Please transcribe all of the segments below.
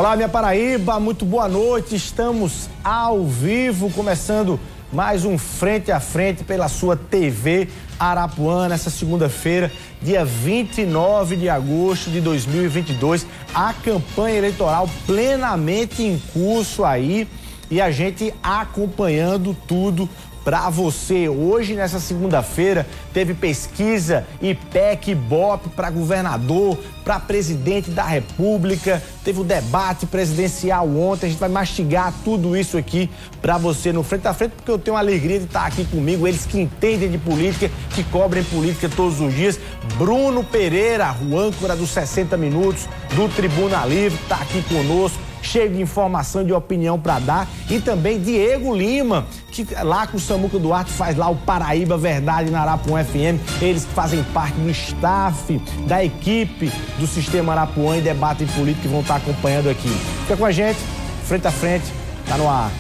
Olá, minha Paraíba, muito boa noite. Estamos ao vivo, começando mais um Frente a Frente pela sua TV Arapuã, nessa segunda-feira, dia 29 de agosto de 2022. A campanha eleitoral plenamente em curso aí e a gente acompanhando tudo para você. Hoje, nessa segunda-feira, teve pesquisa IPEC, Ibope para governador, para presidente da República, teve o debate presidencial ontem. A gente vai mastigar tudo isso aqui para você no Frente a Frente, porque eu tenho a alegria de estar aqui comigo, eles que entendem de política, que cobrem política todos os dias. Bruno Pereira, o âncora dos 60 Minutos, do Tribuna Livre, está aqui conosco, cheio de informação e de opinião para dar. E também Diego Lima, que lá com o Samuca Duarte faz lá o Paraíba Verdade na Arapuã FM. Eles que fazem parte do staff, da equipe do Sistema Arapuã e debatem política, que vão estar acompanhando aqui. Fica com a gente, Frente a Frente, tá no ar.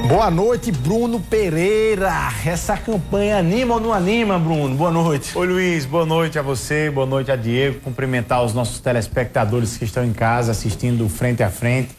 Boa noite, Bruno Pereira. Essa campanha anima ou não anima, Bruno? Boa noite. Oi, Luiz. Boa noite a você, boa noite a Diego. Cumprimentar os nossos telespectadores que estão em casa assistindo Frente a Frente.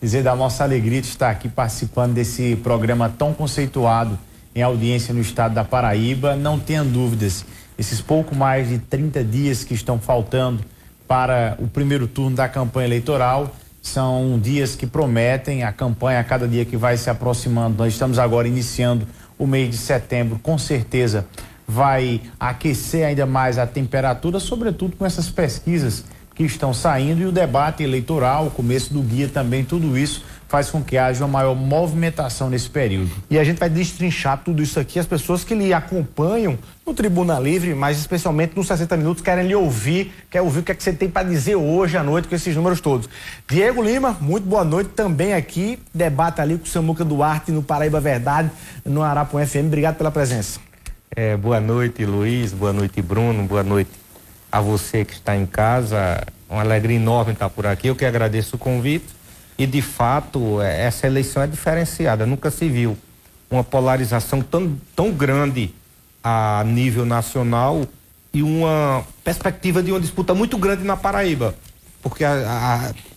Dizer da nossa alegria de estar aqui participando desse programa tão conceituado em audiência no estado da Paraíba. Não tenha dúvidas, esses pouco mais de 30 dias que estão faltando para o primeiro turno da campanha eleitoral são dias que prometem. A campanha, a cada dia que vai se aproximando, nós estamos agora iniciando o mês de setembro, com certeza vai aquecer ainda mais a temperatura, sobretudo com essas pesquisas que estão saindo e o debate eleitoral, o começo do guia também, tudo isso faz com que haja uma maior movimentação nesse período. E a gente vai destrinchar tudo isso aqui. As pessoas que lhe acompanham no Tribuna Livre, mas especialmente nos 60 Minutos, querem lhe ouvir, quer ouvir o que é que você tem para dizer hoje à noite com esses números todos. Diego Lima, muito boa noite também aqui, debate ali com o Samuca Duarte no Paraíba Verdade, no Arapuã FM. Obrigado pela presença. Boa noite, Luiz, boa noite, Bruno, boa noite a você que está em casa. Uma alegria enorme estar por aqui. Eu que agradeço o convite. E, de fato, essa eleição é diferenciada. Nunca se viu uma polarização tão grande a nível nacional e uma perspectiva de uma disputa muito grande na Paraíba. Porque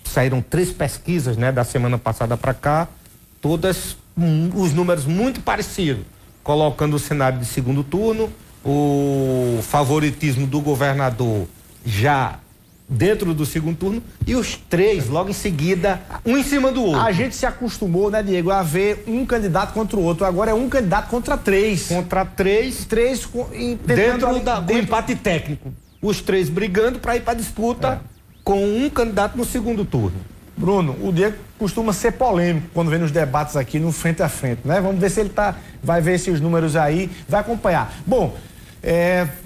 saíram 3 pesquisas, né, da semana passada para cá, todas os números muito parecidos, colocando o cenário de segundo turno, o favoritismo do governador já dentro do segundo turno e os 3 logo em seguida, um em cima do outro. A gente se acostumou, né, Diego, a ver um candidato contra o outro. Agora é um candidato contra 3. Contra 3. 3 dentro do empate técnico. Os 3 brigando para ir para disputa com um candidato no segundo turno. Bruno, o Diego costuma ser polêmico quando vem nos debates aqui no Frente a Frente, né? Vamos ver se ele vai ver esses números aí, vai acompanhar. Bom,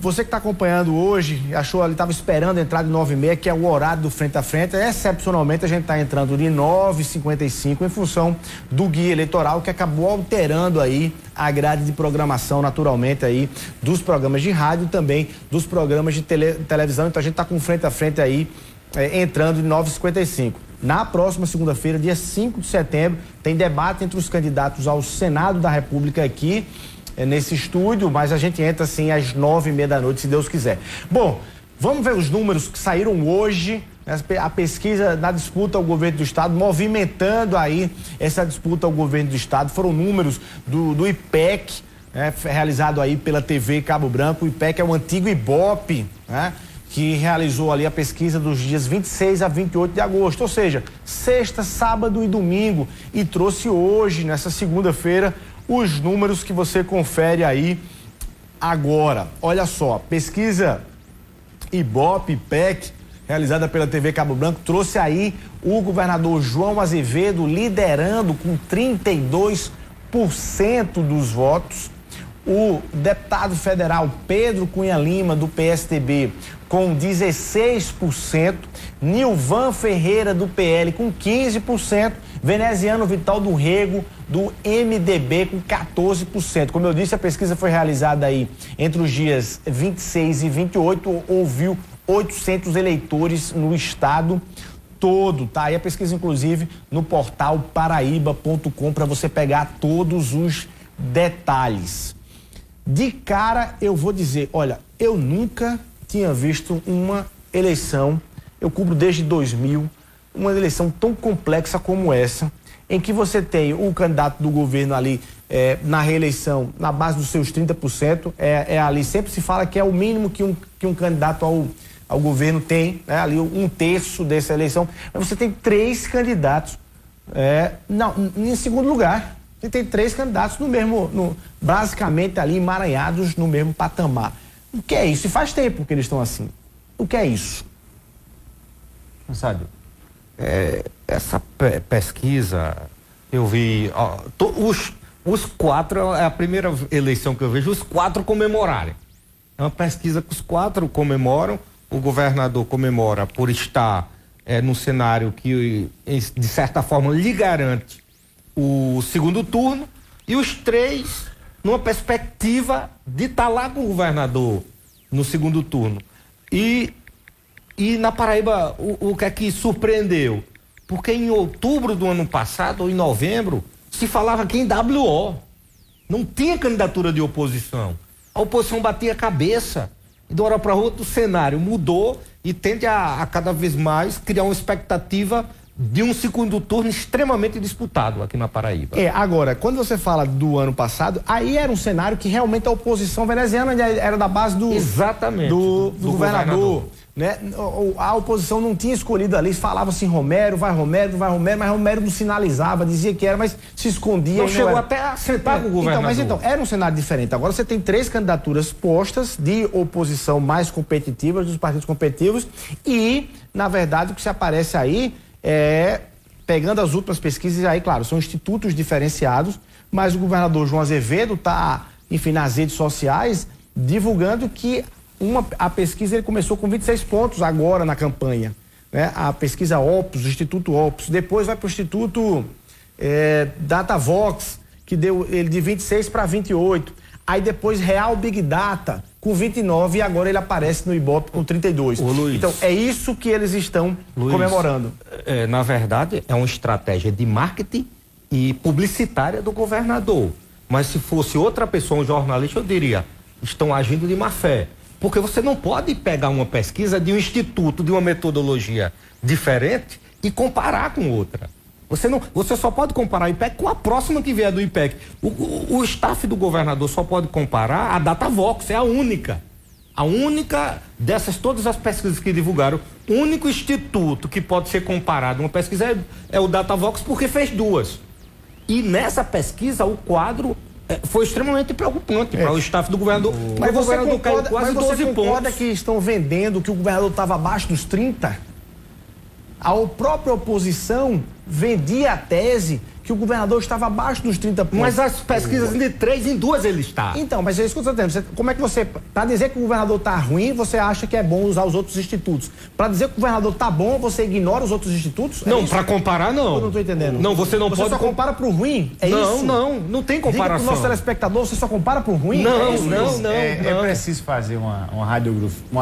você que está acompanhando hoje, achou ali, estava esperando entrar de 9h30, que é o horário do Frente a Frente. Excepcionalmente, a gente está entrando de 9h55 em função do guia eleitoral, que acabou alterando aí a grade de programação, naturalmente, aí dos programas de rádio e também dos programas de televisão. Então, a gente está com o Frente a Frente aí entrando de 9h55. Na próxima segunda-feira, dia 5 de setembro, tem debate entre os candidatos ao Senado da República aqui, nesse estúdio, mas a gente entra assim às 9h30 da noite, se Deus quiser. Bom, vamos ver os números que saíram hoje, a pesquisa da disputa ao governo do estado, movimentando aí essa disputa ao governo do estado. Foram números do IPEC, realizado aí pela TV Cabo Branco. O IPEC é o antigo Ibope, né, que realizou ali a pesquisa dos dias 26 a 28 de agosto, ou seja, sexta, sábado e domingo, e trouxe hoje, nessa segunda-feira, os números que você confere aí agora. Olha só, pesquisa Ibope, IPEC, realizada pela TV Cabo Branco, trouxe aí o governador João Azevedo liderando com 32% dos votos. O deputado federal Pedro Cunha Lima, do PSDB, com 16%, Nilvan Ferreira, do PL, com 15%, Veneziano Vital do Rego, do MDB, com 14%. Como eu disse, a pesquisa foi realizada aí entre os dias 26 e 28, ouviu 800 eleitores no estado todo, tá? E a pesquisa, inclusive, no portal paraíba.com para você pegar todos os detalhes. De cara, eu vou dizer, olha, eu nunca tinha visto uma eleição, eu cubro desde 2000, uma eleição tão complexa como essa, em que você tem o candidato do governo ali na reeleição, na base dos seus 30%, ali sempre se fala que é o mínimo que um candidato ao governo tem, né? Ali 1/3 dessa eleição, mas você tem 3 candidatos em segundo lugar. Você tem 3 candidatos basicamente ali emaranhados no mesmo patamar. O que é isso? E faz tempo que eles estão assim. O que é isso? Sádio, essa pesquisa, eu vi, os 4, é a primeira eleição que eu vejo, os 4 comemorarem. É uma pesquisa que os 4 comemoram, o governador comemora por estar num cenário que, de certa forma, lhe garante o segundo turno, e os 3 numa perspectiva de estar lá com o governador no segundo turno. E na Paraíba, o que é que surpreendeu? Porque em outubro do ano passado, ou em novembro, se falava aqui em WO. Não tinha candidatura de oposição. A oposição batia a cabeça. E de uma hora para outra o cenário mudou e tende a cada vez mais criar uma expectativa de um segundo turno extremamente disputado aqui na Paraíba. Agora, quando você fala do ano passado, aí era um cenário que realmente a oposição veneziana era da base do governador. Né? A oposição não tinha escolhido ali, falava assim, Romero, vai Romero, mas Romero não sinalizava, dizia que era, mas se escondia. Não chegou até a sentar com o governador. Então, era um cenário diferente. Agora você tem 3 candidaturas postas de oposição mais competitivas, dos partidos competitivos, e, na verdade, o que se aparece aí pegando as últimas pesquisas, aí, claro, são institutos diferenciados, mas o governador João Azevedo está, enfim, nas redes sociais, divulgando que a pesquisa ele começou com 26 pontos agora na campanha, né? A pesquisa Opus, o Instituto Opus, depois vai para o Instituto Datavox, que deu ele de 26 para 28, aí depois Real Big Data com 29 e agora ele aparece no Ibope com 32. Então é isso que eles estão comemorando. Na verdade é uma estratégia de marketing e publicitária do governador, mas se fosse outra pessoa, um jornalista, eu diria, estão agindo de má fé. Porque você não pode pegar uma pesquisa de um instituto, de uma metodologia diferente e comparar com outra. Você só pode comparar o IPEC com a próxima que vier do IPEC. O staff do governador só pode comparar a Datavox, é a única. A única dessas todas as pesquisas que divulgaram, o único instituto que pode ser comparado uma pesquisa é o Datavox, porque fez 2. E nessa pesquisa o quadro foi extremamente preocupante para o staff do governador. Mas o governador caiu mas quase 12 você concorda pontos. Que estão vendendo que o governador estava abaixo dos 30? A própria oposição vendia a tese que o governador estava abaixo dos 30 pontos. Mas as pesquisas de 3 em 2 ele está. Então, mas é isso que eu estou dizendo. Como é que você, para dizer que o governador está ruim, você acha que é bom usar os outros institutos? Para dizer que o governador está bom, você ignora os outros institutos? Não, para comparar não. Eu não estou entendendo. Não, você não pode. Você só compara para o ruim? É isso? Não tem comparação. Diga pro nosso telespectador, você só compara para o ruim? Não. É preciso fazer uma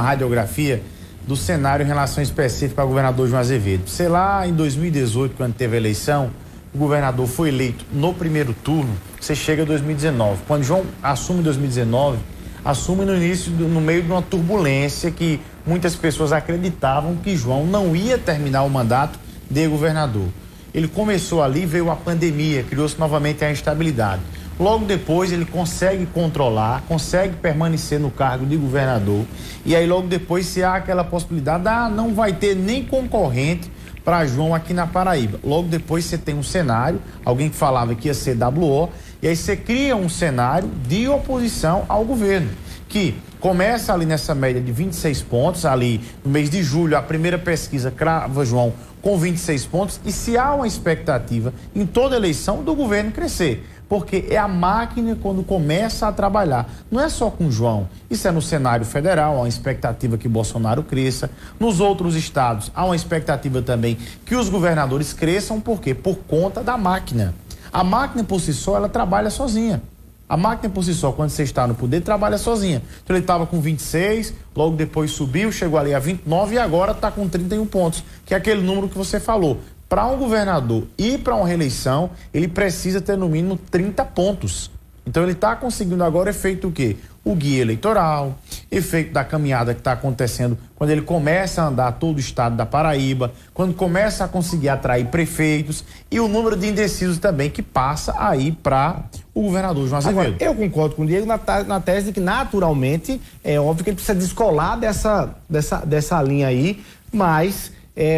radiografia do cenário em relação específica ao governador João Azevedo. Sei lá, em 2018, quando teve a eleição, o governador foi eleito no primeiro turno, você chega em 2019. Quando João assume em 2019, assume no meio de uma turbulência que muitas pessoas acreditavam que João não ia terminar o mandato de governador. Ele começou ali, veio a pandemia, criou-se novamente a instabilidade. Logo depois ele consegue controlar, consegue permanecer no cargo de governador, e aí logo depois se há aquela possibilidade, não vai ter nem concorrente para João aqui na Paraíba. Logo depois você tem um cenário, alguém que falava que ia ser WO, e aí você cria um cenário de oposição ao governo, que começa ali nessa média de 26 pontos, ali no mês de julho, a primeira pesquisa crava João com 26 pontos, e se há uma expectativa em toda eleição do governo crescer, porque é a máquina quando começa a trabalhar. Não é só com João, isso é no cenário federal, há uma expectativa que Bolsonaro cresça. Nos outros estados, há uma expectativa também que os governadores cresçam, por quê? Por conta da máquina. A máquina por si só, ela trabalha sozinha. A máquina por si só, quando você está no poder, trabalha sozinha. Então ele estava com 26, logo depois subiu, chegou ali a 29 e agora está com 31 pontos, que é aquele número que você falou. Para um governador ir para uma reeleição, ele precisa ter no mínimo 30 pontos. Então ele está conseguindo agora efeito o quê? O guia eleitoral, efeito da caminhada que está acontecendo quando ele começa a andar todo o estado da Paraíba, quando começa a conseguir atrair prefeitos e o número de indecisos também que passa aí para o governador João Azevedo. Agora, eu concordo com o Diego na tese de que naturalmente é óbvio que ele precisa descolar dessa linha aí, mas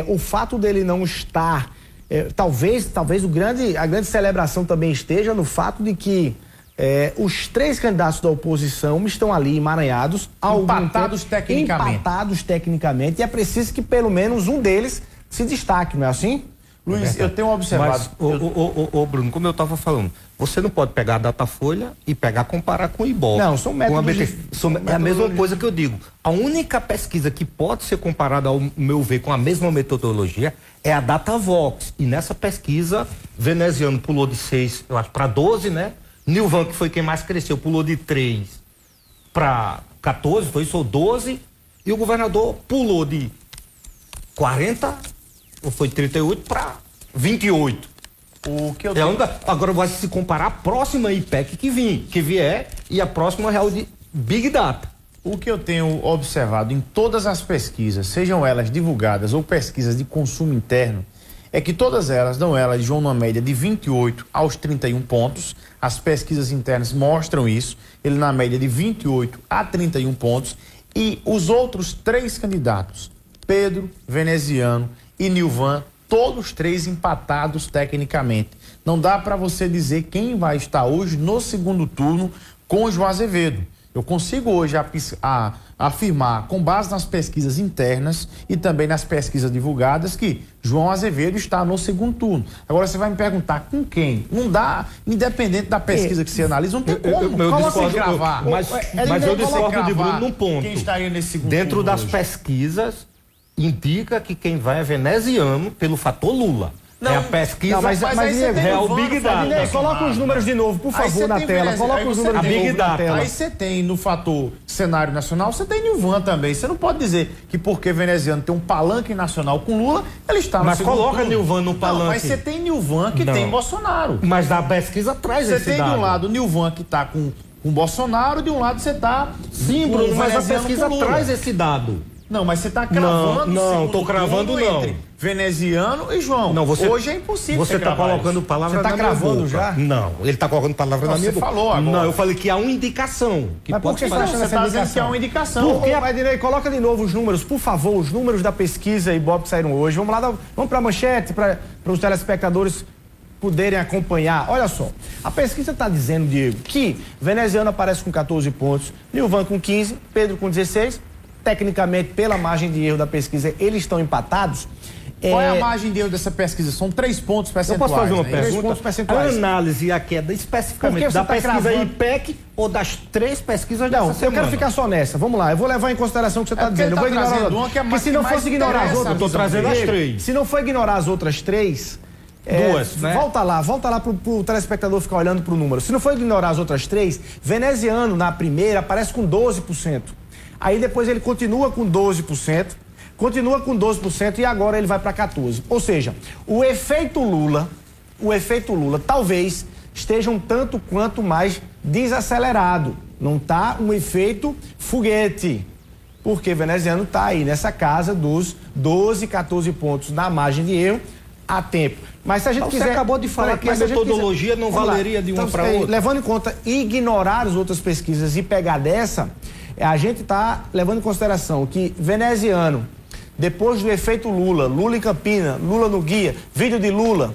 o fato dele não estar, talvez a grande celebração também esteja no fato de que os 3 candidatos da oposição estão ali emaranhados, empatados tecnicamente, e é preciso que pelo menos um deles se destaque, não é assim? Luiz, eu tenho observado... Mas, Bruno, como eu estava falando, você não pode pegar a Datafolha e comparar com o Ibope. Não, são métodos é a mesma coisa que eu digo. A única pesquisa que pode ser comparada, ao meu ver, com a mesma metodologia é a Datavox. E nessa pesquisa, Veneziano pulou de 6, eu acho, para 12, né? Nilvan, que foi quem mais cresceu, pulou de 3 para 14, foi isso, ou 12, e o governador pulou de 40, ou foi 38 para 28. O que eu tenho... Agora vai se comparar a próxima IPEC que vier e a próxima real de Big Data. O que eu tenho observado em todas as pesquisas, sejam elas divulgadas ou pesquisas de consumo interno, é que todas elas dão João numa média de 28 aos 31 pontos. As pesquisas internas mostram isso, ele na média de 28 a 31 pontos. E os outros 3 candidatos, Pedro, Veneziano e Nilvan, todos 3 empatados tecnicamente. Não dá para você dizer quem vai estar hoje no segundo turno com o João Azevedo. Eu consigo hoje afirmar, com base nas pesquisas internas e também nas pesquisas divulgadas, que João Azevedo está no segundo turno. Agora você vai me perguntar com quem? Não dá, independente da pesquisa que você analisa, não tem como. Eu gravar. Mas eu discordo de Bruno num ponto. Quem estaria nesse segundo Dentro turno das hoje? pesquisas, indica que quem vai é Veneziano pelo fator Lula. Não, é a pesquisa não, mas real Big Data. Coloca os números de novo, por favor, na tela. Coloca os números de novo na tela. Aí você tem no fator cenário nacional, você tem Nilvan também. Você não pode dizer que porque Veneziano tem um palanque nacional com Lula, ele está no segundo turno. Mas coloca Nilvan no palanque. Não, mas você tem Nilvan que tem Bolsonaro. Mas da pesquisa traz esse dado. Você tem de um lado Nilvan que está com Bolsonaro, de um lado você está... Sim, Bruno, mas a pesquisa traz esse dado. Não, mas você está cravando. Não, tô cravando não. Entre Veneziano e João. Não, hoje é impossível. Você está colocando palavras na minha boca. Você está cravando já? Não, ele está colocando palavras na minha boca. Você falou agora. Não, eu falei que há uma indicação. Mas por que você está achando essa indicação? Que há uma indicação. Mas, coloca de novo os números, por favor, os números da pesquisa Ibope que saíram hoje. Vamos lá, vamos para a manchete, para os telespectadores poderem acompanhar. Olha só, a pesquisa está dizendo, Diego, que Veneziano aparece com 14 pontos, Nilvan com 15, Pedro com 16. Tecnicamente, pela margem de erro da pesquisa, eles estão empatados. Qual é a margem de erro dessa pesquisa? São 3 pontos percentuais. Eu posso fazer uma pergunta? 3 pontos percentuais. A análise a queda especificamente da pesquisa IPEC ou das 3 pesquisas dessa semana? Eu quero ficar só nessa. Vamos lá, eu vou levar em consideração o que você está dizendo. Eu vou ignorar uma que se não fosse ignorar as outras... Eu estou trazendo as 3. Se não for ignorar as outras 3... Duas, né? Volta lá pro telespectador ficar olhando pro número. Se não for ignorar as outras 3, Veneziano na primeira aparece com 12%. Aí depois ele continua com 12%, e agora ele vai para 14%. Ou seja, o efeito Lula talvez esteja um tanto quanto mais desacelerado. Não tá um efeito foguete. Porque Veneziano tá aí nessa casa dos 12, 14 pontos na margem de erro a tempo. Mas se a gente quiser... Você acabou de falar que a metodologia não valeria de uma para outra. Levando em conta ignorar as outras pesquisas e pegar dessa... A gente está levando em consideração que Veneziano, depois do efeito Lula em Campina, Lula no guia, vídeo de Lula,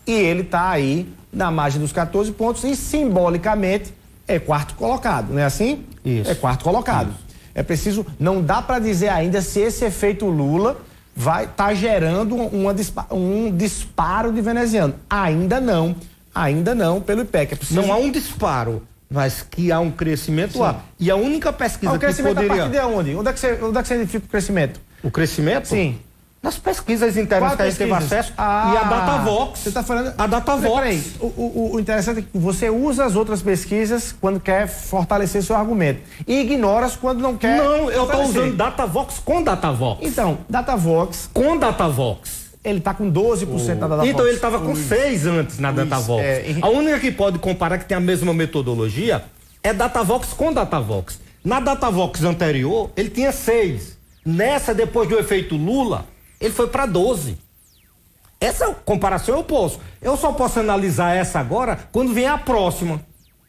e ele está aí na margem dos 14 pontos e simbolicamente é 4º colocado, não é assim? Isso. É 4º colocado. Isso. É preciso, não dá para dizer ainda se esse efeito Lula vai estar gerando um disparo de Veneziano. Ainda não, pelo IPEC. É preciso... Não há um disparo. Mas que há um crescimento lá. E a única pesquisa que poderia... O crescimento a partir de onde? Onde é que você identifica o crescimento? O crescimento? Sim. Nas pesquisas internas que a gente teve acesso, e a Datavox. Você está falando... A Datavox. Peraí, o interessante é que você usa as outras pesquisas quando quer fortalecer seu argumento e ignora quando não quer. Não, eu estou usando Datavox com Datavox. Então, Datavox... Com Datavox. Ele está com 12% da Datavox. Então ele estava com 6 antes na Datavox. A única que pode comparar que tem a mesma metodologia é Datavox com Datavox. Na Datavox anterior, ele tinha 6. Nessa, depois do efeito Lula, ele foi para 12. Essa comparação eu posso. Eu só posso analisar essa agora quando vier a próxima.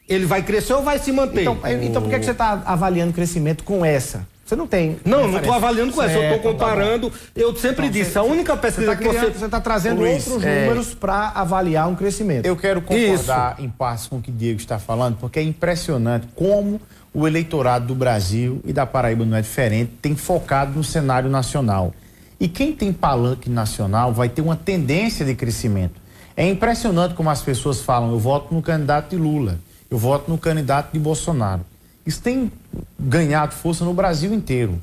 Ele vai crescer ou vai se manter? Então por que você está avaliando crescimento com essa? Você não tem... Não estou avaliando com essa, eu estou comparando. Eu sempre disse, a única pesquisa que você... Você está trazendo outros números para avaliar um crescimento. Eu quero concordar em parte com o que o Diego está falando, porque é impressionante como o eleitorado do Brasil e da Paraíba não é diferente, tem focado no cenário nacional. E quem tem palanque nacional vai ter uma tendência de crescimento. É impressionante como as pessoas falam, eu voto no candidato de Lula, eu voto no candidato de Bolsonaro. Isso tem ganhado força no Brasil inteiro.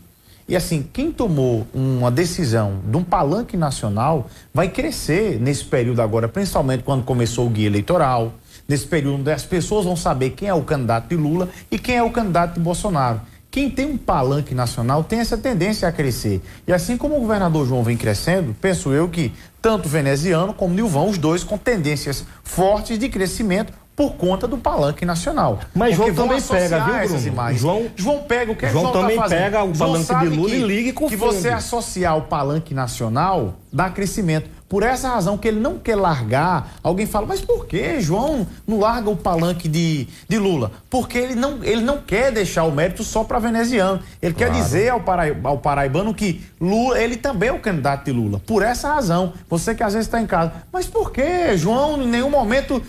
E assim, quem tomou uma decisão de um palanque nacional vai crescer nesse período agora, principalmente quando começou o guia eleitoral, nesse período onde as pessoas vão saber quem é o candidato de Lula e quem é o candidato de Bolsonaro. Quem tem um palanque nacional tem essa tendência a crescer. E assim como o governador João vem crescendo, penso eu que tanto o veneziano como o Nilvan, os dois com tendências fortes de crescimento por conta do palanque nacional. Mas João também pega, viu, Bruno? João pega o que João também tá pega o palanque de Lula e liga e confunde. Que você associar o palanque nacional dá crescimento. Por essa razão que ele não quer largar, alguém fala, mas por que João não larga o palanque de Lula? Porque ele não quer deixar o mérito só para veneziano. Ele quer dizer ao paraibano que Lula, ele também é o candidato de Lula. Por essa razão, você que às vezes está em casa, mas por que João, em nenhum momento,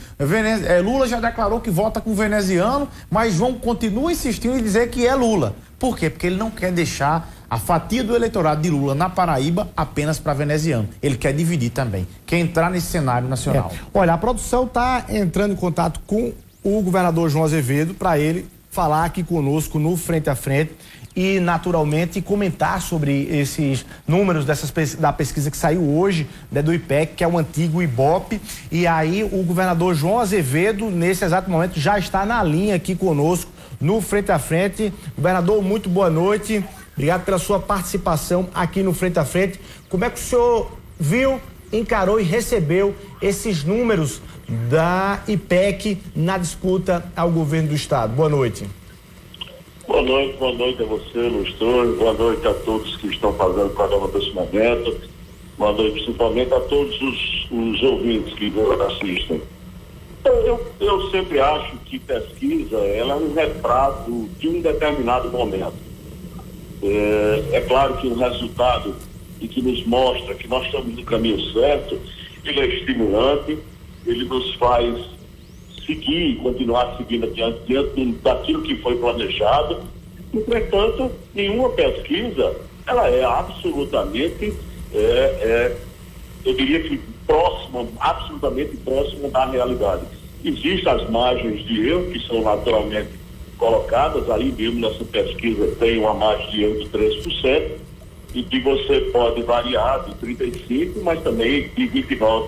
Lula já declarou que vota com o veneziano, mas João continua insistindo em dizer que é Lula. Por quê? Porque ele não quer deixar a fatia do eleitorado de Lula na Paraíba apenas para veneziano. Ele quer dividir também, quer entrar nesse cenário nacional. Olha, a produção está entrando em contato com o governador João Azevedo para ele falar aqui conosco no Frente a Frente e, naturalmente, comentar sobre esses números da pesquisa que saiu hoje, né, do IPEC, que é o antigo IBOP. E aí o governador João Azevedo, nesse exato momento, já está na linha aqui conosco no Frente a Frente. Governador, muito boa noite. Obrigado pela sua participação aqui no Frente a Frente. Como é que o senhor viu, encarou e recebeu esses números da IPEC na disputa ao governo do Estado? Boa noite. Boa noite a você, Lustrone. Boa noite a todos que estão fazendo o programa desse momento. Boa noite principalmente a todos os ouvintes que nos assistem. Eu sempre acho que pesquisa ela é um retrato de um determinado momento. É claro que o resultado e que nos mostra que nós estamos no caminho certo, ele é estimulante, ele nos faz seguir, continuar seguindo diante daquilo que foi planejado. Entretanto, nenhuma pesquisa, ela é absolutamente, eu diria que absolutamente próxima da realidade. Existem as margens de erro, que são naturalmente colocadas, aí mesmo nessa pesquisa tem uma margem de erro de 3%, e que você pode variar de 35%, mas também de 29%.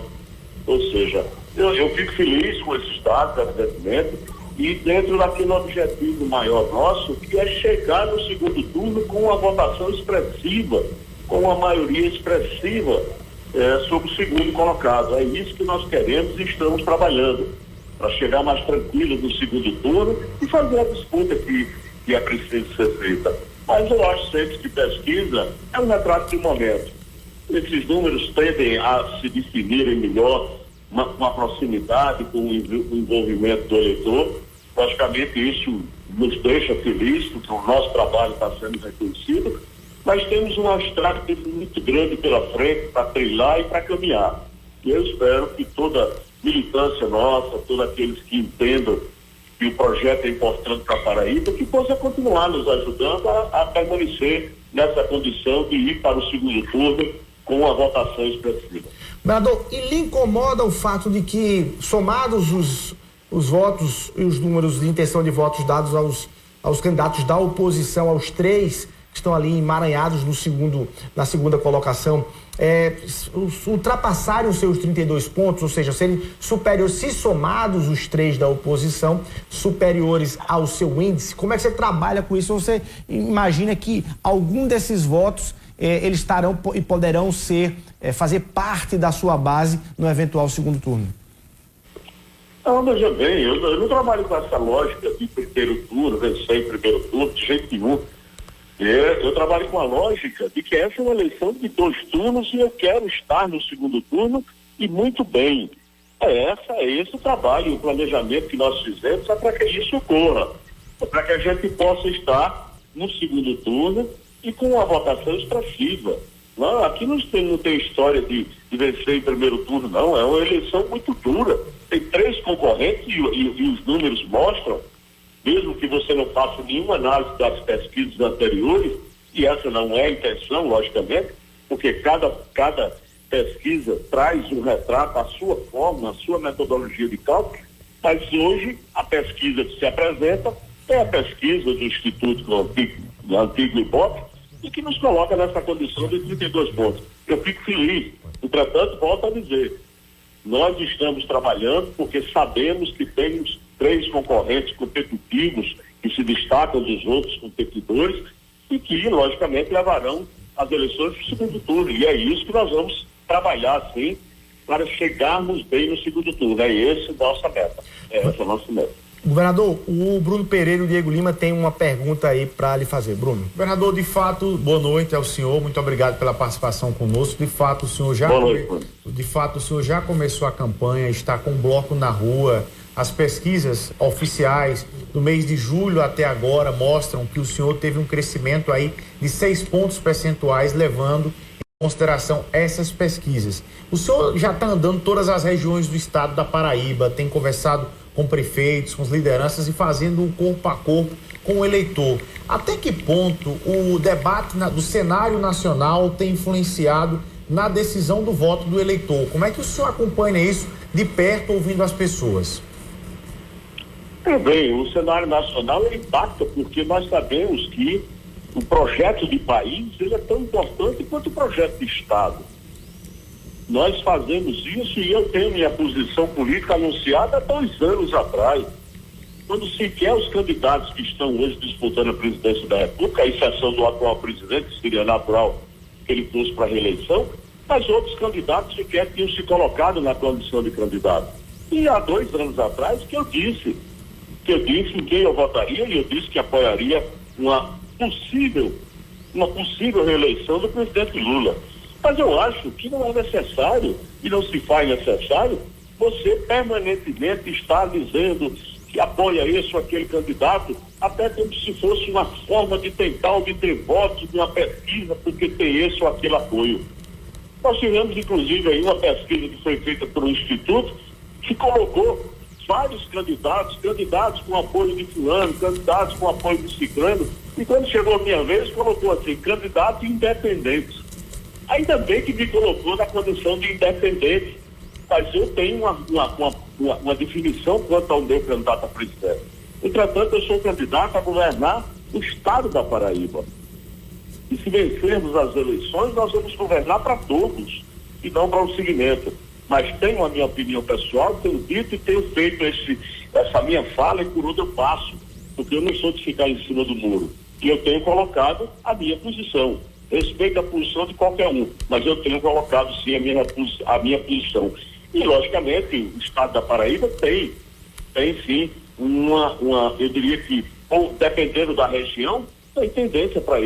Ou seja, eu fico feliz com esses dados, evidentemente, e dentro daquele objetivo maior nosso, que é chegar no segundo turno com uma votação expressiva, com uma maioria expressiva sobre o segundo colocado. É isso que nós queremos e estamos trabalhando, para chegar mais tranquilo no segundo turno e fazer a disputa que é preciso ser feita. Mas eu acho sempre que pesquisa é um retrato de momento. Esses números tendem a se definirem melhor com a proximidade, com o envolvimento do eleitor. Logicamente isso nos deixa felizes, porque o nosso trabalho está sendo reconhecido, mas temos uma estrada muito grande pela frente para trilhar e para caminhar. E eu espero que toda militância nossa, todos aqueles que entendam que o projeto é importante para a Paraíba, que possa continuar nos ajudando a permanecer nessa condição de ir para o segundo turno com a votação expressiva. Governador, e lhe incomoda o fato de que, somados os votos e os números de intenção de votos dados aos candidatos da oposição, aos três que estão ali emaranhados na segunda colocação, ultrapassarem os seus 32 pontos, ou seja, serem superiores, se somados os 3 da oposição, superiores ao seu índice? Como é que você trabalha com isso? Você imagina que algum desses votos eles estarão e poderão fazer parte da sua base no eventual segundo turno? Não, veja bem, eu não trabalho com essa lógica de primeiro turno, vencer em primeiro turno, de jeito nenhum. Eu trabalho com a lógica de que essa é uma eleição de 2 turnos e eu quero estar no segundo turno e muito bem. É esse o trabalho, o planejamento que nós fizemos é para que isso ocorra, para que a gente possa estar no segundo turno e com uma votação expressiva. Não, aqui não tem história de vencer em primeiro turno, não. É uma eleição muito dura. Tem 3 concorrentes e os números mostram, mesmo que você não faça nenhuma análise das pesquisas anteriores, e essa não é a intenção, logicamente, porque cada pesquisa traz um retrato, a sua forma, a sua metodologia de cálculo, mas hoje a pesquisa que se apresenta é a pesquisa do Instituto do antigo IBOP, e que nos coloca nessa condição de 32 pontos. Eu fico feliz. Entretanto, volto a dizer, nós estamos trabalhando porque sabemos que temos 3 concorrentes competitivos que se destacam dos outros competidores e que, logicamente, levarão as eleições para o segundo turno. E é isso que nós vamos trabalhar, sim, para chegarmos bem no segundo turno. É essa a nossa meta. É essa a nossa meta. Governador, o Bruno Pereira e o Diego Lima tem uma pergunta aí para lhe fazer. Bruno. Governador, de fato, boa noite ao senhor, muito obrigado pela participação conosco. De fato, o senhor já começou a campanha, está com um bloco na rua. As pesquisas oficiais do mês de julho até agora mostram que o senhor teve um crescimento aí de 6 pontos percentuais, levando em consideração essas pesquisas. O senhor já está andando todas as regiões do estado da Paraíba, tem conversado com prefeitos, com as lideranças e fazendo um corpo a corpo com o eleitor. Até que ponto o debate do cenário nacional tem influenciado na decisão do voto do eleitor? Como é que o senhor acompanha isso de perto, ouvindo as pessoas? Bem, o cenário nacional impacta, porque nós sabemos que o projeto de país ele é tão importante quanto o projeto de Estado. Nós fazemos isso e eu tenho minha posição política anunciada há 2 anos atrás, quando sequer os candidatos que estão hoje disputando a presidência da República, à exceção do atual presidente, que seria natural que ele fosse para a reeleição, mas outros candidatos sequer tinham se colocado na condição de candidato. E há 2 anos atrás que eu disse em quem eu votaria e eu disse que apoiaria uma possível reeleição do presidente Lula. Mas eu acho que não é necessário e não se faz necessário você permanentemente estar dizendo que apoia esse ou aquele candidato, até como se fosse uma forma de tentar obter votos de uma pesquisa porque tem esse ou aquele apoio. Nós tivemos, inclusive, aí uma pesquisa que foi feita pelo Instituto que colocou vários candidatos com apoio de fulano, candidatos com apoio de ciclano, e quando chegou a minha vez, colocou assim, candidatos independentes. Ainda bem que me colocou na condição de independente, mas eu tenho uma definição quanto ao meu candidato a presidente. Entretanto, eu sou candidato a governar o estado da Paraíba. E se vencermos as eleições, nós vamos governar para todos, e não para um segmento. Mas tenho a minha opinião pessoal, tenho dito e tenho feito essa minha fala e por onde eu passo, porque eu não sou de ficar em cima do muro. E eu tenho colocado a minha posição. Respeito a posição de qualquer um, mas eu tenho colocado sim a minha posição. E logicamente o estado da Paraíba tem sim eu diria que, dependendo da região, tem tendência para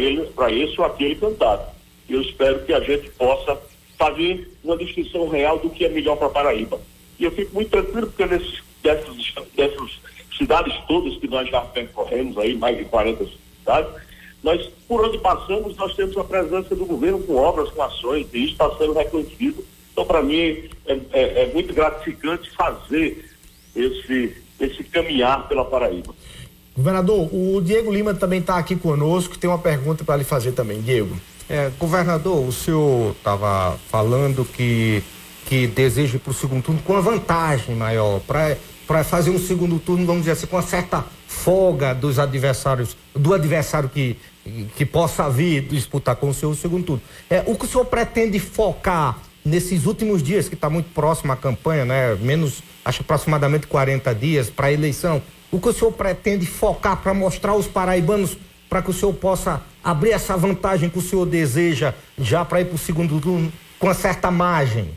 esse ou aquele candidato. Eu espero que a gente possa fazer uma distinção real do que é melhor para a Paraíba. E eu fico muito tranquilo porque dessas cidades todas que nós já percorremos aí, mais de 40 cidades, nós, por onde passamos, nós temos a presença do governo com obras, com ações, e isso está sendo reconhecido. Então, para mim, é muito gratificante fazer esse caminhar pela Paraíba. Governador, o Diego Lima também está aqui conosco, tem uma pergunta para lhe fazer também. Diego. Governador, o senhor estava falando que deseja ir para o segundo turno com uma vantagem maior, para fazer um segundo turno, vamos dizer assim, com uma certa folga dos adversários, do adversário que possa vir disputar com o senhor o segundo turno. O que o senhor pretende focar nesses últimos dias, que está muito próximo à campanha, né? Acho aproximadamente 40 dias para a eleição. O que o senhor pretende focar para mostrar aos paraibanos, para que o senhor possa abrir essa vantagem que o senhor deseja já para ir para o segundo turno com uma certa margem?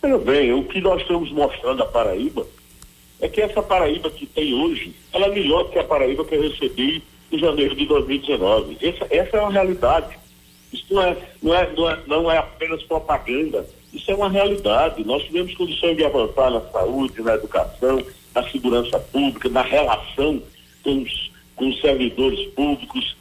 Olha bem, o que nós estamos mostrando à Paraíba é que essa Paraíba que tem hoje, ela é melhor do que a Paraíba que eu recebi em janeiro de 2019. Essa é uma realidade. Isso não é apenas propaganda, isso é uma realidade. Nós tivemos condições de avançar na saúde, na educação, na segurança pública, na relação com os servidores públicos.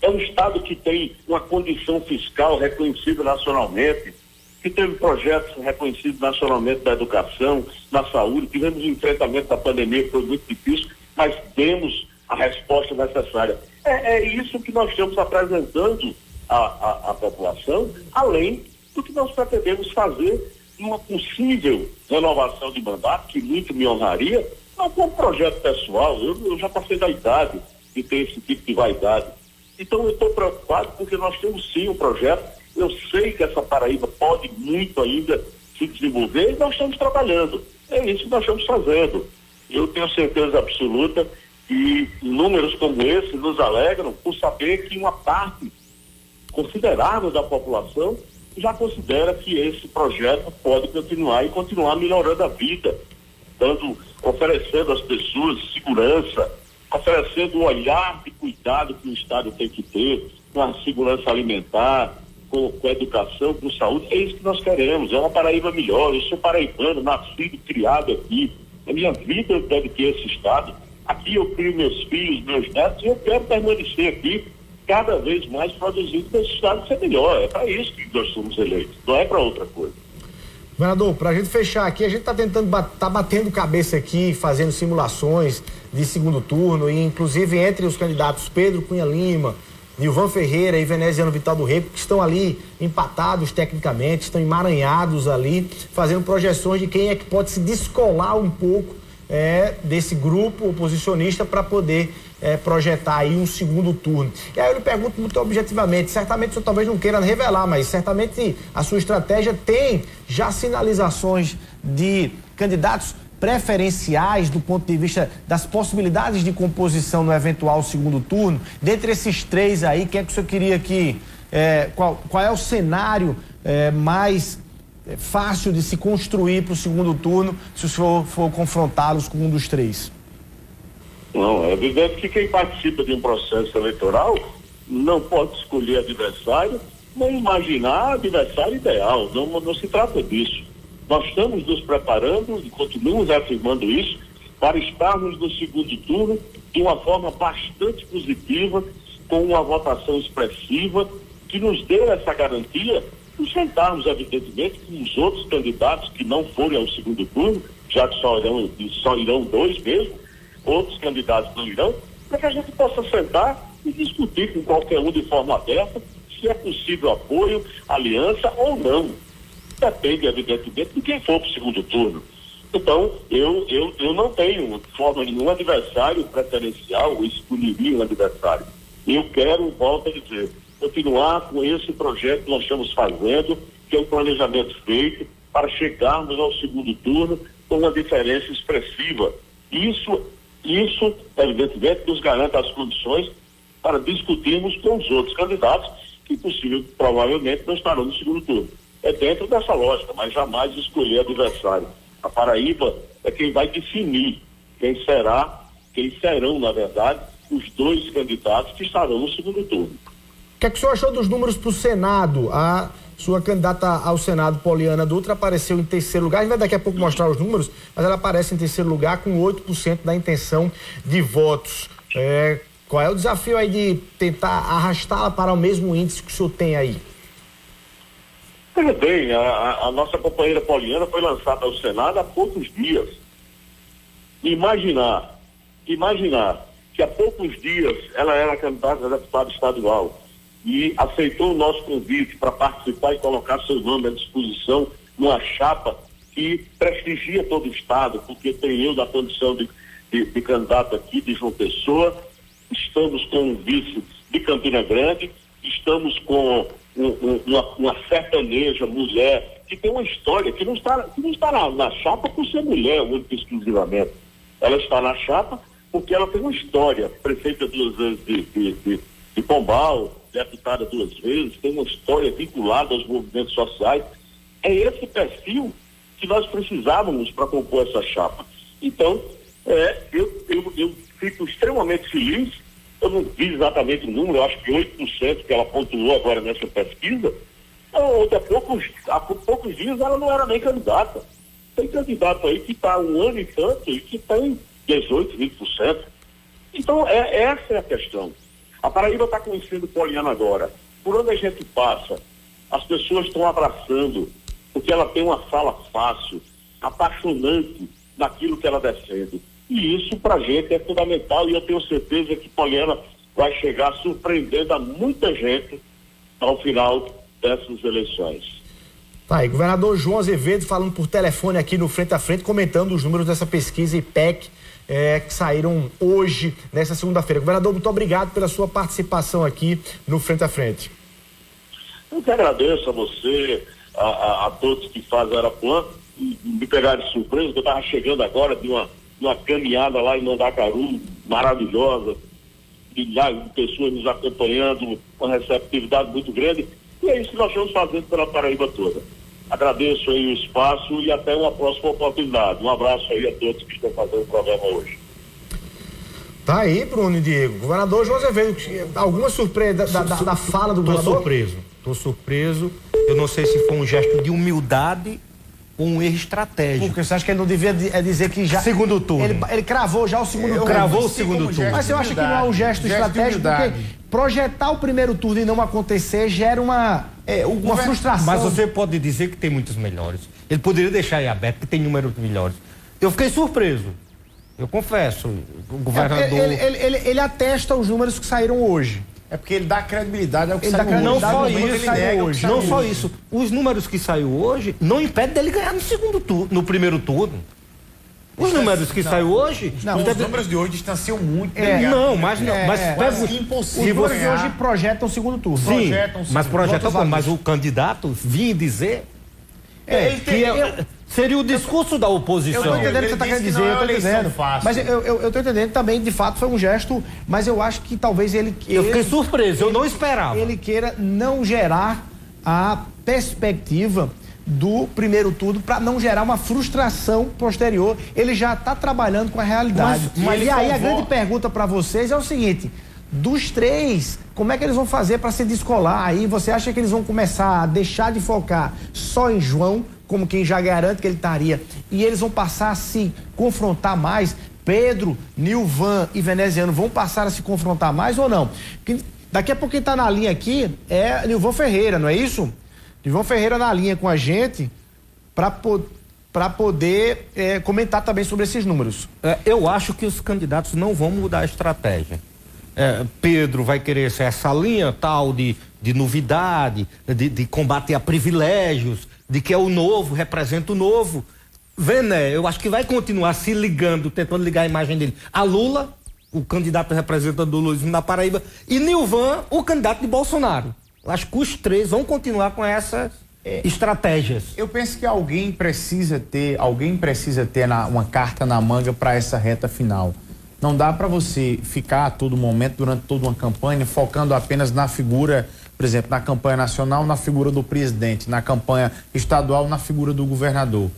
É um Estado que tem uma condição fiscal reconhecida nacionalmente, que teve projetos reconhecidos nacionalmente na educação, na saúde. Tivemos um enfrentamento da pandemia que foi muito difícil, mas demos a resposta necessária. É isso que nós estamos apresentando à população, além do que nós pretendemos fazer numa possível renovação de mandato, que muito me honraria, não como projeto pessoal. Eu já passei da idade de ter esse tipo de vaidade. Então eu estou preocupado porque nós temos sim um projeto. Eu sei que essa Paraíba pode muito ainda se desenvolver e nós estamos trabalhando. É isso que nós estamos fazendo. Eu tenho certeza absoluta que números como esse nos alegram por saber que uma parte considerável da população já considera que esse projeto pode continuar e continuar melhorando a vida, oferecendo às pessoas segurança, oferecendo um olhar de cuidado que o Estado tem que ter com a segurança alimentar, com educação, com saúde. É isso que nós queremos, é uma Paraíba melhor. Eu sou paraibano, nascido e criado aqui. A minha vida eu dediquei a esse Estado. Aqui eu crio meus filhos, meus netos, e eu quero permanecer aqui cada vez mais produzindo para esse Estado ser melhor. É para isso que nós somos eleitos, não é para outra coisa. Governador, para a gente fechar aqui, a gente está tentando, batendo cabeça aqui, fazendo simulações de segundo turno, e inclusive entre os candidatos Pedro Cunha Lima, Nilvan Ferreira e Veneziano Vital do Rei, que estão ali empatados tecnicamente, estão emaranhados ali, fazendo projeções de quem é que pode se descolar um pouco desse grupo oposicionista para poder projetar aí um segundo turno. E aí eu lhe pergunto muito objetivamente, certamente o senhor talvez não queira revelar, mas certamente a sua estratégia tem já sinalizações de candidatos preferenciais do ponto de vista das possibilidades de composição no eventual segundo turno. Dentre esses três aí, quem é que o senhor queria que... qual é o cenário mais fácil de se construir para o segundo turno, se o senhor for confrontá-los com um dos três? Não, é evidente que quem participa de um processo eleitoral não pode escolher adversário, nem imaginar adversário ideal. Não se trata disso. Nós estamos nos preparando e continuamos afirmando isso para estarmos no segundo turno de uma forma bastante positiva, com uma votação expressiva que nos dê essa garantia de sentarmos, evidentemente, com os outros candidatos que não forem ao segundo turno, já que só irão dois mesmo, outros candidatos não irão, para que a gente possa sentar e discutir com qualquer um de forma aberta se é possível apoio, aliança ou não. Depende, evidentemente, de quem for para o segundo turno. Então, eu não tenho, de forma nenhuma, adversário preferencial, ou escolheria um adversário. Eu quero, volto a dizer, continuar com esse projeto que nós estamos fazendo, que é um planejamento feito para chegarmos ao segundo turno com uma diferença expressiva. Isso, evidentemente, nos garante as condições para discutirmos com os outros candidatos que, provavelmente, não estarão no segundo turno. É dentro dessa lógica, mas jamais escolher adversário. A Paraíba é quem vai definir quem serão, na verdade, os dois candidatos que estarão no segundo turno. O que é que o senhor achou dos números para o Senado? A sua candidata ao Senado, Poliana Dutra, apareceu em terceiro lugar. A gente vai daqui a pouco mostrar os números, mas ela aparece em terceiro lugar com 8% da intenção de votos. Qual é o desafio aí de tentar arrastá-la para o mesmo índice que o senhor tem aí? Veja bem, a nossa companheira Poliana foi lançada ao Senado há poucos dias. Imaginar que há poucos dias ela era candidata a deputada estadual e aceitou o nosso convite para participar e colocar seu nome à disposição numa chapa que prestigia todo o Estado, porque tem eu da condição de candidato aqui de João Pessoa, estamos com um vice de Campina Grande, estamos com uma sertaneja mulher que tem uma história, que não está na chapa por ser mulher, única e exclusivamente. Ela está na chapa porque ela tem uma história, prefeita 2 vezes de Pombal, deputada 2 vezes, tem uma história vinculada aos movimentos sociais. É esse perfil que nós precisávamos para compor essa chapa. Então, eu fico extremamente feliz. Eu não vi exatamente o número, eu acho que 8% que ela pontuou agora nessa pesquisa. Há poucos dias ela não era nem candidata. Tem candidato aí que está 1 ano e tanto e que tem 18%, 20%. Então, essa é a questão. A Paraíba está conhecendo Poliana agora. Por onde a gente passa, as pessoas estão abraçando, porque ela tem uma fala fácil, apaixonante naquilo que ela defende. E isso para a gente é fundamental, e eu tenho certeza que Poliana vai chegar surpreendendo a muita gente ao final dessas eleições. Tá aí, governador João Azevedo falando por telefone aqui no Frente a Frente, comentando os números dessa pesquisa IPEC que saíram hoje, nessa segunda-feira. Governador, muito obrigado pela sua participação aqui no Frente a Frente. Eu que agradeço a você, a todos que fazem Arapuã, e me pegaram de surpresa, que eu estava chegando agora de uma caminhada lá em Mandacaru, maravilhosa, milhares de pessoas nos acompanhando, uma receptividade muito grande, e é isso que nós estamos fazendo pela Paraíba toda. Agradeço aí o espaço e até uma próxima oportunidade. Um abraço aí a todos que estão fazendo o programa hoje. Tá aí, Bruno e Diego. Governador João Azevedo, alguma surpresa da fala do governador? Tô surpreso. Eu não sei se foi um gesto de humildade ou um erro estratégico. Porque você acha que ele não devia dizer que já... Segundo turno. Ele cravou já o segundo turno. Cravou o segundo turno. Mas você acha que não é um gesto estratégico? Porque projetar o primeiro turno e não acontecer gera uma frustração. Mas você pode dizer que tem muitos melhores. Ele poderia deixar aí aberto que tem números melhores. Eu fiquei surpreso. Eu confesso. O governador... Ele atesta os números que saíram hoje. É porque ele dá credibilidade ao que Ele saiu dá hoje. Não só ele isso, nega o que saiu não só hoje. isso. Os números que saiu hoje não impedem dele ganhar no segundo turno, no primeiro turno. Os números que saiu hoje... Os números de hoje distanciam muito. Mas quase impossível. Os números de hoje projetam o segundo turno. Sim, mas o candidato vinha dizer seria o discurso da oposição. Eu estou entendendo o que você está querendo dizer, eu estou entendendo. Mas eu estou entendendo também, de fato, foi um gesto, mas eu acho que talvez eu fiquei surpreso, eu não esperava. Ele queira não gerar a perspectiva do primeiro turno para não gerar uma frustração posterior. Ele já está trabalhando com a realidade. E aí a grande pergunta para vocês é o seguinte: dos 3, como é que eles vão fazer para se descolar? Aí você acha que eles vão começar a deixar de focar só em João, como quem já garante que ele estaria, e eles vão passar a se confrontar mais? Pedro, Nilvan e Veneziano vão passar a se confrontar mais ou não? Daqui a pouco quem está na linha aqui é Nilvan Ferreira, não é isso? Nilvan Ferreira na linha com a gente para poder comentar também sobre esses números. Eu acho que os candidatos não vão mudar a estratégia. Pedro vai querer ser essa linha tal de novidade, de combate a privilégios, de que é o novo, representa o novo. Vené, eu acho que vai continuar se ligando, tentando ligar a imagem dele a Lula, o candidato representante do lulismo na Paraíba, e Nilvan, o candidato de Bolsonaro. Eu acho que os 3 vão continuar com essas estratégias. Eu penso que alguém precisa ter uma carta na manga para essa reta final. Não dá para você ficar a todo momento, durante toda uma campanha, focando apenas na figura, por exemplo, na campanha nacional, na figura do presidente, na campanha estadual, na figura do governador.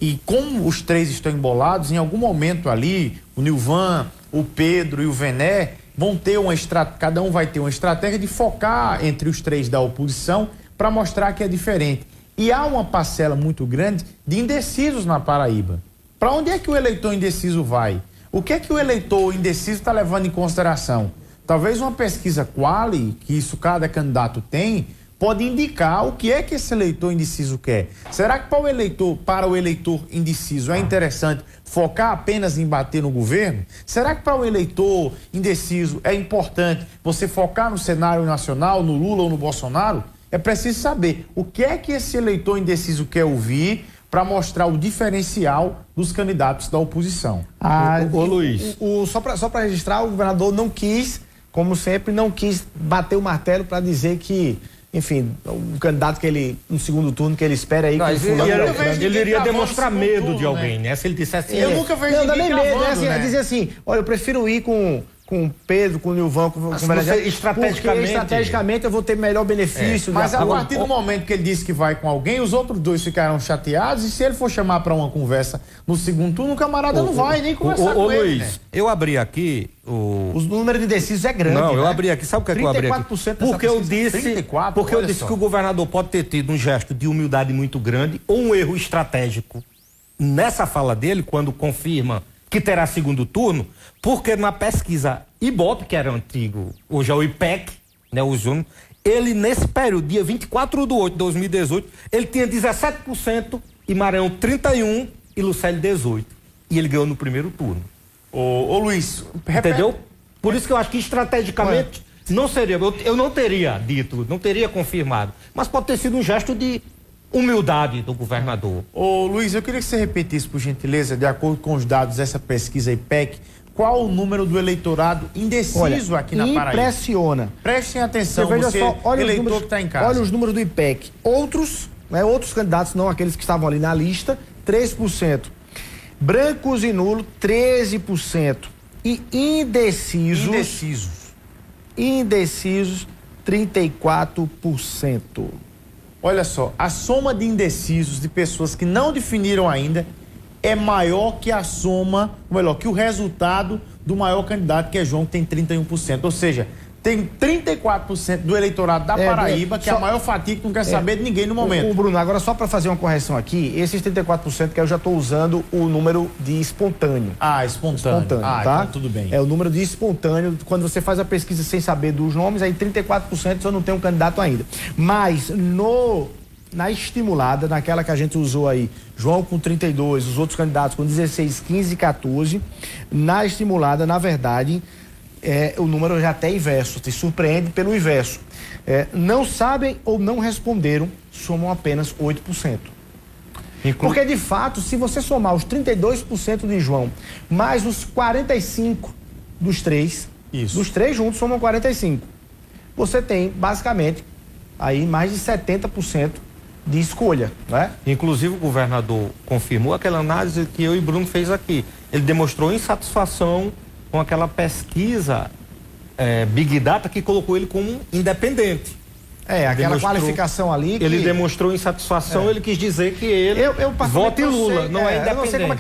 E como os 3 estão embolados, em algum momento ali, o Nilvan, o Pedro e o Vené vão ter cada um vai ter uma estratégia de focar entre os 3 da oposição para mostrar que é diferente. E há uma parcela muito grande de indecisos na Paraíba. Para onde é que o eleitor indeciso vai? O que é que o eleitor indeciso está levando em consideração? Talvez uma pesquisa Quali, que isso cada candidato tem, pode indicar o que é que esse eleitor indeciso quer. Será que para o eleitor indeciso é interessante focar apenas em bater no governo? Será que para o eleitor indeciso é importante você focar no cenário nacional, no Lula ou no Bolsonaro? É preciso saber o que é que esse eleitor indeciso quer ouvir para mostrar o diferencial dos candidatos da oposição. Ô Luiz. Só para registrar, o governador não quis, como sempre, não quis bater o martelo para dizer que, enfim, o candidato que ele, no segundo turno, que ele espera aí... Ele iria demonstrar medo de alguém, né? Se ele dissesse... Eu nunca vejo ninguém cravando, né? É dizer assim, olha, eu prefiro ir com o Pedro, com o Nilvan, com o estrategicamente eu vou ter melhor benefício. Mas a partir do momento que ele disse que vai com alguém, os outros dois ficaram chateados, e se ele for chamar para uma conversa no segundo turno, o camarada não vai nem conversar com ele. Luiz, eu abri aqui os números de indecisos é grande. Não, eu abri aqui, sabe o que é que eu abri aqui? Porque eu disse que o governador pode ter tido um gesto de humildade muito grande ou um erro estratégico nessa fala dele, quando confirma que terá segundo turno, porque na pesquisa Ibope, que era antigo, hoje é o IPEC, né, o Júnior, ele nesse período, dia 24/8 de 2018, ele tinha 17% e Maranhão 31% e Lucélio 18%. E ele ganhou no primeiro turno. Ô Luiz, entendeu? Por isso que eu acho que estrategicamente não seria, eu não teria dito, não teria confirmado, mas pode ter sido um gesto de humildade do governador. Ô Luiz, eu queria que você repetisse, por gentileza, de acordo com os dados dessa pesquisa IPEC, qual o número do eleitorado indeciso aqui na Paraíba? Impressiona. Prestem atenção, você eleitor que está em casa. Olha os números do IPEC. Outros candidatos, não aqueles que estavam ali na lista, 3%. Brancos e nulos, 13%. E indecisos, 34%. Olha só, a soma de indecisos, de pessoas que não definiram ainda, é maior que a soma, ou melhor, que o resultado do maior candidato, que é João, que tem 31%. Ou seja, tem 34% do eleitorado da Paraíba, que é a maior fatia, que não quer saber de ninguém no momento. O Bruno, agora só para fazer uma correção aqui, esses 34% que eu já estou usando o número de espontâneo. Espontâneo, tá? Então tudo bem. É o número de espontâneo, quando você faz a pesquisa sem saber dos nomes, aí 34% só não tem um candidato ainda. Mas na estimulada, naquela que a gente usou aí, João com 32, os outros candidatos com 16, 15 e 14, na estimulada, na verdade, o número já até inverso, te surpreende pelo inverso. Não sabem ou não responderam, somam apenas 8%. Porque, de fato, se você somar os 32% de João, mais os 45% dos três juntos somam 45%. Você tem, basicamente, aí mais de 70% de escolha, né? Inclusive, o governador confirmou aquela análise que eu e Bruno fez aqui. Ele demonstrou insatisfação com aquela pesquisa Big Data que colocou ele como independente. Aquela qualificação ali que... Ele demonstrou insatisfação, ele quis dizer que ele vota em Lula, não é independente. Eu não sei como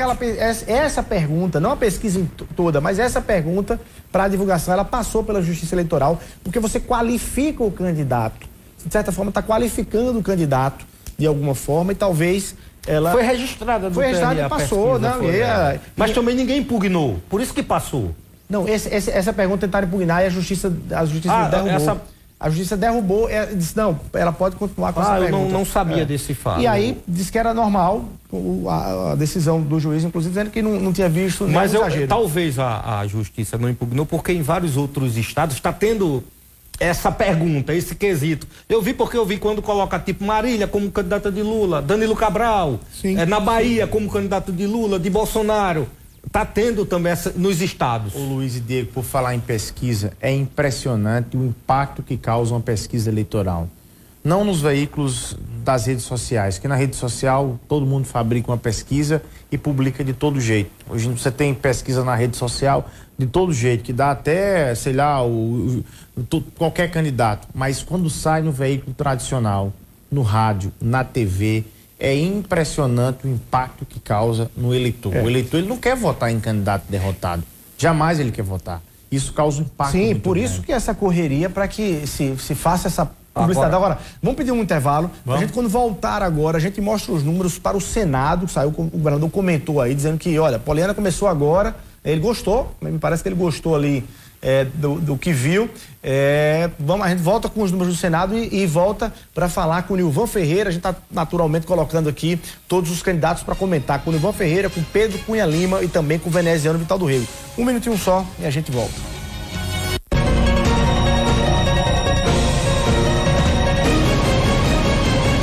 essa pergunta, não a pesquisa toda, mas essa pergunta para a divulgação, ela passou pela Justiça Eleitoral, porque você qualifica o candidato. De certa forma, está qualificando o candidato de alguma forma e talvez ela... Foi registrada no TRE, e passou, né? Mas também ninguém impugnou, por isso que passou. Não, essa pergunta tentaram impugnar e a justiça derrubou. A justiça derrubou, disse, não, ela pode continuar com essa pergunta. Eu não sabia desse fato. E aí, disse que era normal a decisão do juiz, inclusive, dizendo que não tinha visto nenhum exagero. Talvez a justiça não impugnou, porque em vários outros estados está tendo essa pergunta, esse quesito. Eu vi quando coloca tipo Marília como candidata de Lula, Danilo Cabral, na Bahia como candidato de Lula, de Bolsonaro. Está tendo também nos estados. O Luiz e Diego, por falar em pesquisa, é impressionante o impacto que causa uma pesquisa eleitoral. Não nos veículos das redes sociais, que na rede social todo mundo fabrica uma pesquisa e publica de todo jeito. Hoje você tem pesquisa na rede social de todo jeito, que dá até, sei lá, qualquer candidato. Mas quando sai no veículo tradicional, no rádio, na TV, é impressionante o impacto que causa no eleitor. O eleitor, ele não quer votar em candidato derrotado. Jamais ele quer votar. Isso causa um impacto. Sim, por isso que essa correria para que se faça essa publicidade. Agora, vamos pedir um intervalo. A gente, quando voltar agora, a gente mostra os números para o Senado, que saiu, o governador comentou aí, dizendo que, olha, Poliana começou agora, ele gostou, me parece que ele gostou ali do que viu. A gente volta com os números do Senado e volta para falar com o Nilvan Ferreira. A gente está naturalmente colocando aqui todos os candidatos para comentar com o Nilvan Ferreira, com Pedro Cunha Lima e também com o veneziano Vital do Rego. Um minutinho só e a gente volta.